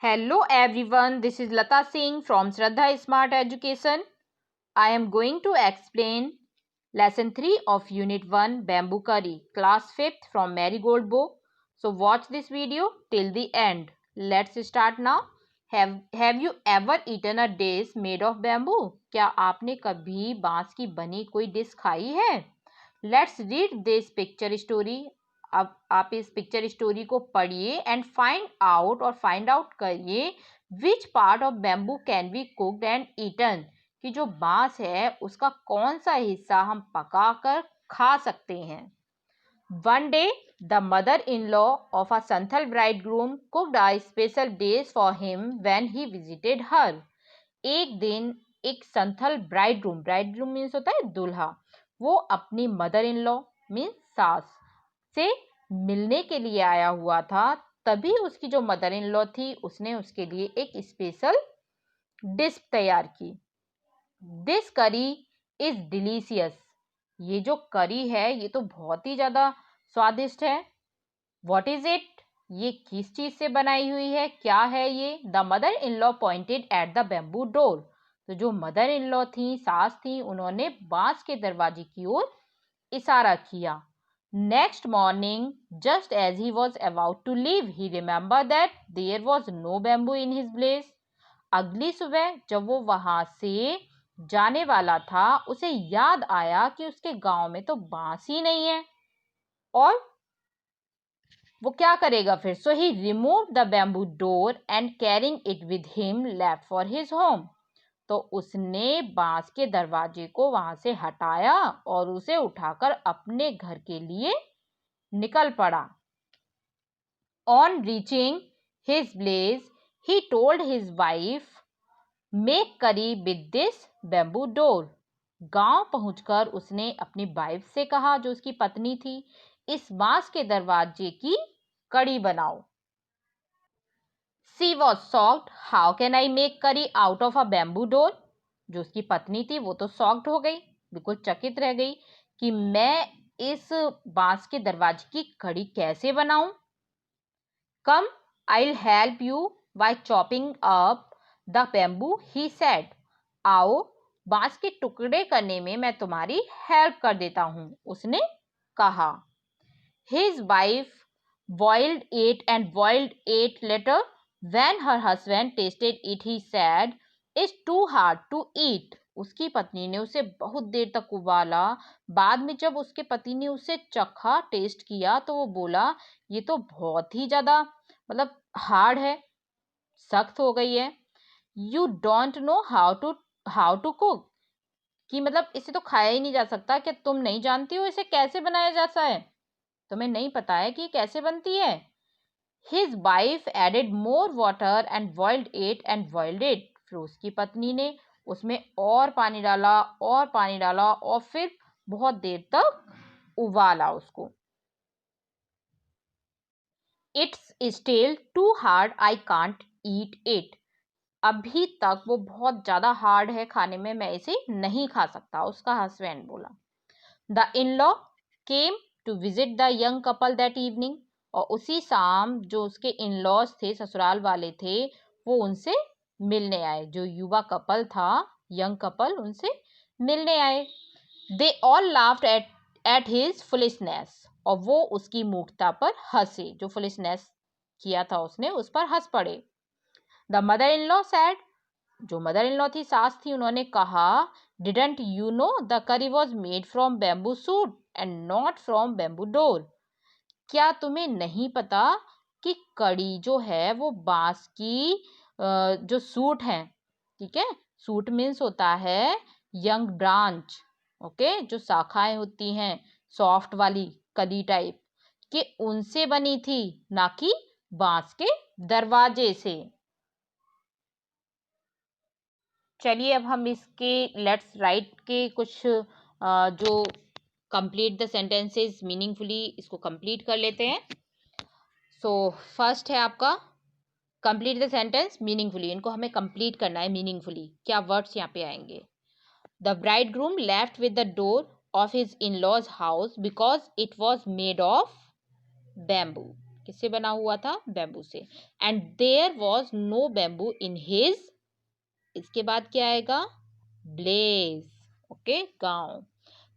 Hello everyone, this is Lata Singh from Shraddha Smart Education. I am going to explain lesson 3 of unit 1 bamboo curry, class 5th from Marigold book. So watch this video till the end. Let's start now. Have you ever eaten a dish made of bamboo? क्या आपने कभी बांस की बनी कोई dish खाई है? Let's read this picture story. अब आप इस पिक्चर स्टोरी को पढ़िए एंड फाइंड आउट करिए which part of bamboo can be cooked and eaten, कि जो बांस है उसका कौन सा हिस्सा हम पकाकर खा सकते हैं. One day, the mother-in-law of a Santhal bridegroom cooked a special dish for him when he visited her. एक दिन एक संथल ब्राइडग्रूम मीन्स होता है दूल्हा, वो अपनी मदर इन लॉ मीन्स सास से मिलने के लिए आया हुआ था. तभी उसकी जो मदर इन लॉ थी उसने उसके लिए एक स्पेशल डिश तैयार की. दिस करी इज डिलीशियस. ये जो करी है ये तो बहुत ही ज़्यादा स्वादिष्ट है. What is it? ये किस चीज़ से बनाई हुई है, क्या है ये? The mother in law pointed at the bamboo door. तो जो मदर इन लॉ थी, सास थी, उन्होंने बांस के दरवाजे की ओर इशारा किया. Next morning just as he was about to leave he remember that there was no bamboo in his place. अगली सुबह जब वो वहां से जाने वाला था उसे याद आया कि उसके गांव में तो बांस ही नहीं है. और वो क्या करेगा फिर? So he remove the bamboo door and carrying it with him left for his home. तो उसने बांस के दरवाजे को वहां से हटाया और उसे उठाकर अपने घर के लिए निकल पड़ा. On reaching his place he told his wife make करी विद दिस बैम्बू डोर. गांव पहुंचकर उसने अपनी वाइफ से कहा, जो उसकी पत्नी थी, इस बांस के दरवाजे की कड़ी बनाओ. She was shocked. How can I make curry out of a bamboo door. जो उसकी पत्नी थी वो तो शॉक्ड हो गई, बिल्कुल चकित रह गई कि मैं इस बांस के दरवाजे की कड़ी कैसे बनाऊं. Come I will help you by chopping up the bamboo he said. आओ बांस के टुकड़े करने में मैं तुम्हारी हेल्प कर देता हूं, उसने कहा. His wife boiled it later. When her husband tasted it, he said, "It's too hard to eat." उसकी पत्नी ने उसे बहुत देर तक उबाला. बाद में जब उसके पति ने उसे चखा, टेस्ट किया, तो वो बोला, ये तो बहुत ही ज़्यादा मतलब हार्ड है, सख्त हो गई है. You don't know how to cook. कि मतलब इसे तो खाया ही नहीं जा सकता. क्या तुम नहीं जानती हो इसे कैसे बनाया जाता है? तुम्हें नहीं पता है कि कैसे बनती है. His wife added more water and boiled it. फिर उसकी पत्नी ने उसमें और पानी डाला और फिर बहुत देर तक उबाला उसको. It's still too hard, I can't eat it. अभी तक वो बहुत ज़्यादा हार्ड है खाने में, मैं इसे नहीं खा सकता, उसका हस्बैंड बोला. The in law came to visit the young couple that evening. और उसी शाम जो उसके इन लॉज थे, ससुराल वाले थे, वो उनसे मिलने आए. जो युवा कपल था, यंग कपल, उनसे मिलने आए. They all laughed at his foolishness. और वो उसकी मूर्खता पर हंसे, जो फुलिशनेस किया था उसने उस पर हंस पड़े. The mother in law sad. जो मदर इन लॉ थी, सास थी, उन्होंने कहा, डिडंट यू नो द करी was made from bamboo suit and not from bamboo door. क्या तुम्हें नहीं पता कि कड़ी जो है वो बांस की जो सूट है, ठीक है, सूट मीन्स होता है यंग ब्रांच, ओके, जो शाखाएं होती हैं सॉफ्ट वाली कली टाइप के, उनसे बनी थी, ना कि बांस के दरवाजे से. चलिए अब हम इसके लेट्स राइट के कुछ जो कंप्लीट द सेंटेंसेस मीनिंगफुली, इसको कंप्लीट कर लेते हैं. सो फर्स्ट है आपका कंप्लीट द सेंटेंस मीनिंगफुली. इनको हमें कंप्लीट करना है मीनिंगफुली. क्या वर्ड्स यहाँ पे आएंगे? The bride groom left with the door of his in laws house because it was made of bamboo. किससे बना हुआ था? बैम्बू से। And there was no bamboo in his, इसके बाद क्या आएगा? ब्लेज, ओके, गांव।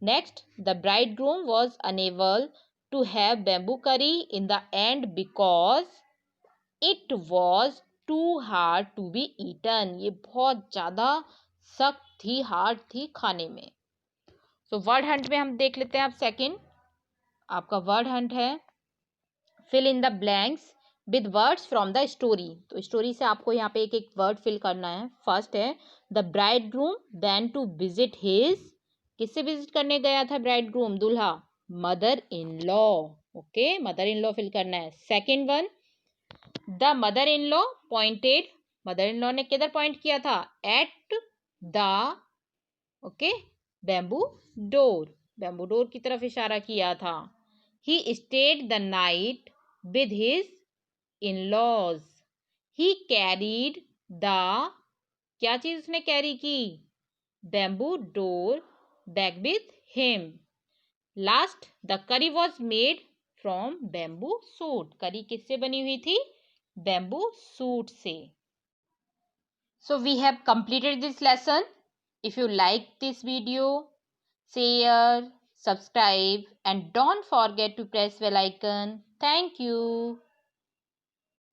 Next, the bridegroom was unable to have bamboo curry in the end because it was too hard to be eaten, ये बहुत ज्यादा सख्त थी, हार्ड थी खाने में। सो वर्ड हंट में हम देख लेते हैं। अब सेकंड आपका वर्ड हंट है fill in the blanks with words from the story. तो स्टोरी से आपको यहाँ पे एक एक वर्ड फिल करना है। फर्स्ट है the bridegroom went to visit his, किससे विजिट करने गया था ब्राइडग्रूम? दूल्हा। Mother in law, okay, mother in law fill करना है। Second one, the mother in law pointed, mother in law ने किधर पॉइंट किया था? At the, okay, bamboo door, bamboo door की तरफ इशारा किया था। He stayed the night with his in laws, he carried the, क्या चीज उसने कैरी की? Bamboo door bag with him. Last, the करी was made from bamboo suit, करी किससे बनी हुई थी? बैम्बू सूट से। So we have completed this lesson. If you like this video, share, subscribe and don't forget to press bell icon. Thank you.